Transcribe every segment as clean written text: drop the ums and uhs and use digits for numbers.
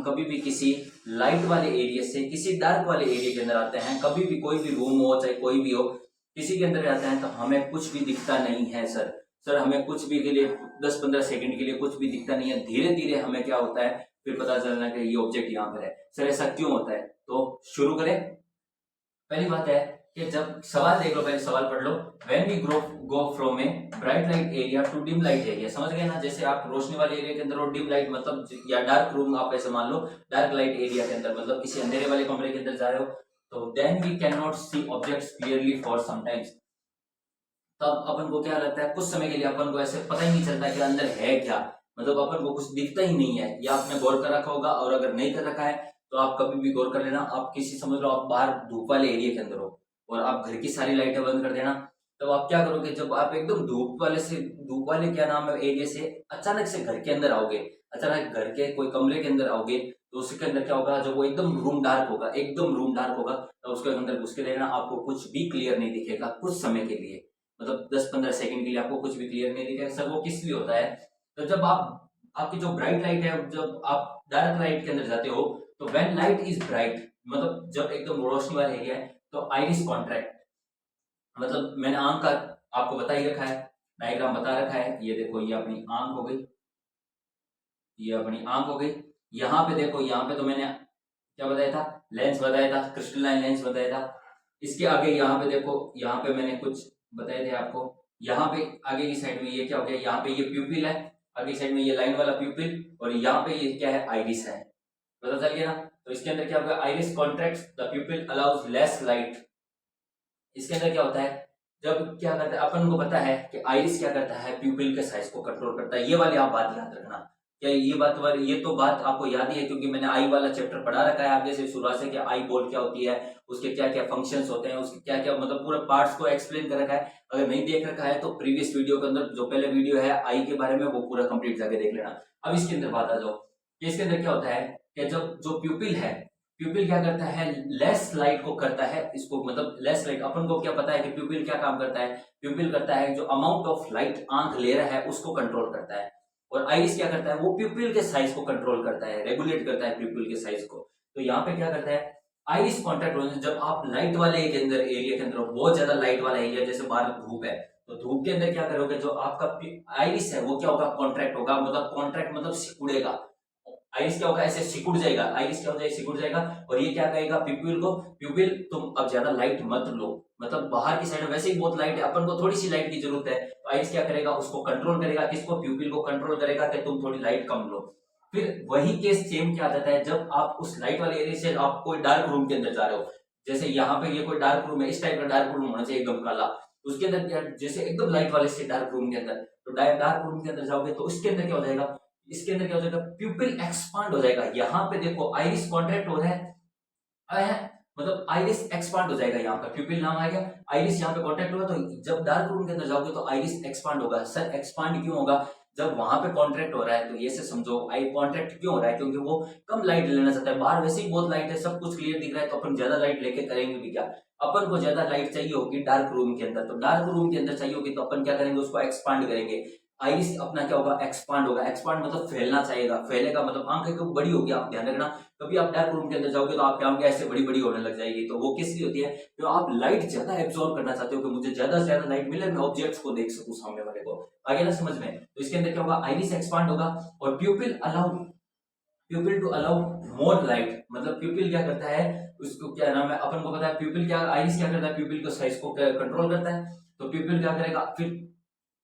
हम कभी भी किसी लाइट वाले एरिया से किसी डार्क वाले एरिया के अंदर आते हैं, कभी भी कोई भी रूम हो चाहे कोई भी हो, किसी के अंदर जाते हैं तो हमें कुछ भी दिखता नहीं है सर हमें कुछ भी के लिए 10-15 सेकंड के लिए कुछ भी दिखता नहीं है। धीरे धीरे हमें क्या होता है, फिर पता चलना कि ये ऑब्जेक्ट यहाँ पर है। सर ऐसा क्यों होता है? तो शुरू करें। पहली बात है कि जब सवाल देख लो, पहले सवाल पढ़ लो। When we go from a bright light area to dim light area, समझ गए ना? जैसे आप रोशनी वाले एरिया के अंदर हो, डिम लाइट मतलब या डार्क रूम आप ऐसे मान लो, डार्क लाइट एरिया के अंदर मतलब किसी अंधेरे वाले कमरे के अंदर जा रहे हो, तो then we can not see objects clearly for some times. तब अपन को क्या लगता है, कुछ समय के लिए अपन को ऐसे पता ही नहीं चलता कि अंदर है क्या, मतलब अपन को कुछ दिखता ही नहीं है। या आपने गौर कर रखा होगा, और अगर नहीं कर रखा है तो आप कभी भी गौर कर लेना। आप किसी समझ लो आप बाहर धूप वाले एरिया के अंदर हो और आप घर की सारी लाइटें बंद कर देना, तो आप क्या करोगे, जब आप एकदम धूप वाले क्या नाम है एरिया से अचानक से घर के अंदर आओगे, अचानक घर के कोई कमरे के अंदर आओगे, तो उसके अंदर क्या होगा, जब वो एकदम रूम डार्क होगा, एकदम रूम डार्क होगा, तो उसके अंदर घुस के देखना आपको कुछ भी क्लियर नहीं दिखेगा कुछ समय के लिए, मतलब 10-15 सेकंड के लिए आपको कुछ भी क्लियर नहीं दिखेगा। सर वो किस लिए होता है? तो जब आपकी जो ब्राइट लाइट है, जब आप डार्क लाइट के अंदर जाते हो, तो व्हेन लाइट इज ब्राइट, मतलब जब एकदम रोशनी वाला एरिया है, तो आइरिस कॉन्ट्रैक्ट, मतलब मैंने आंख का आपको बता ही रखा है, डायग्राम बता रखा है। ये देखो, ये अपनी आंख हो गई, ये अपनी आंख हो गई। यहाँ पे देखो, यहाँ पे तो मैंने क्या बताया था, लेंस बताया था, क्रिस्टलाइन लेंस बताया था। इसके आगे यहाँ पे देखो, यहाँ पे मैंने कुछ बताए थे आपको। यहाँ पे आगे की साइड में ये क्या हो गया, यहाँ पे ये प्यूपिल है, आगे साइड में ये लाइन वाला प्यूपिल, और यहाँ पे ये क्या है, आइरिस है। पता चल गया ना? तो इसके अंदर क्या होगा, iris contracts the प्यूपिल allows less light. इसके अंदर क्या होता है, जब क्या करता है, अपन को पता है कि आइरिस क्या करता है, प्यूपिल के साइज को कंट्रोल करता है। ये वाली आप बात याद रखना। क्या ये तो बात आपको याद ही है, क्योंकि मैंने आई वाला चैप्टर पढ़ा रखा है आगे से शुरुआत से, कि आई बॉल क्या होती है, उसके क्या क्या फंक्शंस होते हैं, उसके क्या क्या मतलब पूरे पार्ट्स को एक्सप्लेन कर रखा है। अगर नहीं देख रखा है तो प्रीवियस वीडियो के अंदर जो पहले वीडियो है आई के बारे में, वो पूरा कंप्लीट जाके देख लेना। अब इसके अंदर बात आ जाओ, इसके अंदर क्या होता है कि जब जो प्यूपिल है, प्यूपिल क्या करता है, लेस लाइट को करता है, इसको मतलब लेस लाइट, अपन को क्या पता है कि प्यूपिल क्या काम करता है, प्यूपिल करता है जो अमाउंट ऑफ लाइट आंख ले रहा है उसको कंट्रोल करता है। और आइरिस क्या करता है, वो प्यूपिल के साइज को कंट्रोल करता है, रेगुलेट करता है प्यूपिल के साइज को। तो यहाँ पे क्या करता है, आइरिस कॉन्ट्रैक्ट होने से, जब आप लाइट वाले के अंदर एरिया के अंदर हो, बहुत ज्यादा लाइट वाला एरिया, जैसे बाहर धूप है, तो धूप के अंदर क्या करोगे, जो आपका आइरिस है वो क्या होगा, कॉन्ट्रैक्ट होगा, मतलब कॉन्ट्रैक्ट मतलब सिकुड़ेगा। आइरिस क्या होगा, ऐसे सिकुड़ जाएगा, आइरिस क्या हो जाएगा, सिकुड़ जाएगा। और ये क्या कहेगा प्यूपिल को, प्यूपिल तुम अब ज्यादा लाइट मत लो, मतलब बाहर की साइड में वैसे ही बहुत लाइट है, अपन को थोड़ी सी लाइट की जरूरत है, तो आइरिस क्या करेगा, उसको कंट्रोल करेगा, किसको, प्यूपिल को कंट्रोल करेगा कि तुम थोड़ी लाइट कम लो। फिर वही केस सेम क्या आ जाता है, जब आप उस लाइट वाले एरिया से आप कोई डार्क रूम के अंदर जा रहे हो, जैसे यहाँ पे ये कोई डार्क रूम है, इस टाइप का डार्क रूम होना चाहिए एकदम काला, उसके अंदर क्या, जैसे एकदम लाइट वाले से डार्क रूम के अंदर, तो डार्क रूम के अंदर जाओगे तो उसके अंदर क्या हो जाएगा, इसके अंदर क्या हो जाएगा, प्यूपिल एक्सपांड हो जाएगा। यहाँ पे देखो आइरिस कॉन्ट्रैक्ट हो रहा है, मतलब आइरिस एक्सपांड हो जाएगा, यहाँ पे प्यूपिल नाम आएगा, आइरिस यहाँ पे कॉन्ट्रैक्ट होगा, तो जब डार्क रूम के अंदर जाओगे तो आइरिस एक्सपांड होगा। सर एक्सपांड क्यों होगा, जब वहां पे कॉन्ट्रैक्ट हो रहा है, तो ये से समझो आई कॉन्ट्रैक्ट क्यों हो रहा है, क्योंकि वो कम लाइट लेना चाहता है, बाहर वैसे ही बहुत लाइट है, सब कुछ क्लियर दिख रहा है, तो अपन ज्यादा लाइट लेके करेंगे भी क्या, अपन को ज्यादा लाइट चाहिए होगी डार्क रूम के अंदर, तो डार्क रूम के अंदर चाहिए होगी, तो अपन क्या करेंगे, उसको एक्सपांड करेंगे। आइरिस अपना क्या होगा, एक्सपांड होगा, एक्सपांड मतलब फैलना चाहेगा, फैलेगा मतलब आंखें क्यों बड़ी होगी, आप ध्यान रखना। कभी आप डार्क रूम के अंदर जाओगे तो आपकी आंखें ऐसे बड़ी बड़ी होने लग जाएगी, तो वो किस लिए होती है, जो आप लाइट ज्यादा एब्जॉर्ब करना चाहते हो, कि मुझे ज्यादा से ज्यादा लाइट मिले, मैं ऑब्जेक्ट्स को देख सकूं सामने वाले को। आगे ना समझ में, तो इसके अंदर क्या होगा, आइरिस एक्सपांड होगा, और pupil to allow more light, मतलब प्यूपिल क्या करता है, उसको क्या नाम है, अपन को पता है प्यूपिल क्या, आइरिस क्या करता है, प्यूपिल को साइज को कंट्रोल करता है, तो प्यूपिल क्या करेगा, फिर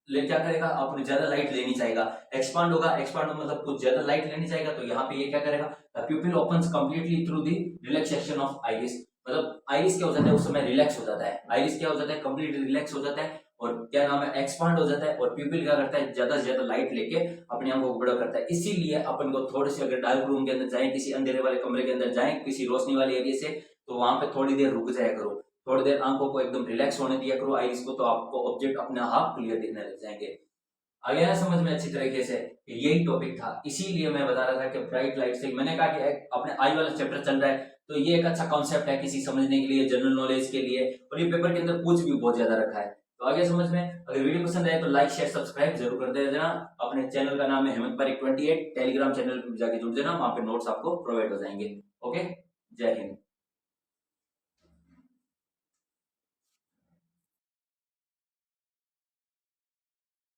क्या करेगा, आपने ज्यादा लाइट लेनी चाहेगा, एक्सपांड होगा, एक्सपांड मतलब कुछ ज्यादा लाइट लेनी चाहेगा, तो यहाँ पे ये क्या करेगा, प्यूपिल opens completely through the relaxation of iris, मतलब आइरिस क्या हो जाता है उस समय रिलैक्स हो जाता है, आइरिस क्या हो जाता है, कंप्लीटली रिलैक्स हो जाता है, और क्या नाम है, एक्सपांड हो जाता है, और प्यूपिल क्या करता है, ज्यादा से ज्यादा लाइट लेके अपने आंखों को बड़ा करता है। इसीलिए अपन को थोड़े से अगर डार्क रूम के अंदर जाए, किसी अंधेरे वाले कमरे के अंदर जाए, किसी रोशनी वाले एरिया से, तो वहां पे थोड़ी देर रुक जाया करो, थोड़ी देर आंखों को एकदम रिलैक्स होने दिया करो आइरिस को, तो आपको ऑब्जेक्ट अपने आप क्लियर दिखने लग जाएंगे। आ गया ना समझ में अच्छी तरीके से, यही टॉपिक था, इसीलिए मैं बता रहा था कि ब्राइट लाइट से, मैंने कहा कि अपने आई वाला चैप्टर चल रहा है, तो ये एक अच्छा कॉन्सेप्ट है किसी समझने के लिए, जनरल नॉलेज के लिए, और ये पेपर के अंदर पूछ भी बहुत ज्यादा रखा है। तो आगे समझ में। अगर वीडियो पसंद आए तो लाइक शेयर सब्सक्राइब जरूर कर देना। अपने चैनल का नाम है हेमंत पारिक 28, टेलीग्राम चैनल पर जाके जुड़ जाना, वहां पे नोट्स आपको प्रोवाइड हो जाएंगे। ओके, जय हिंद।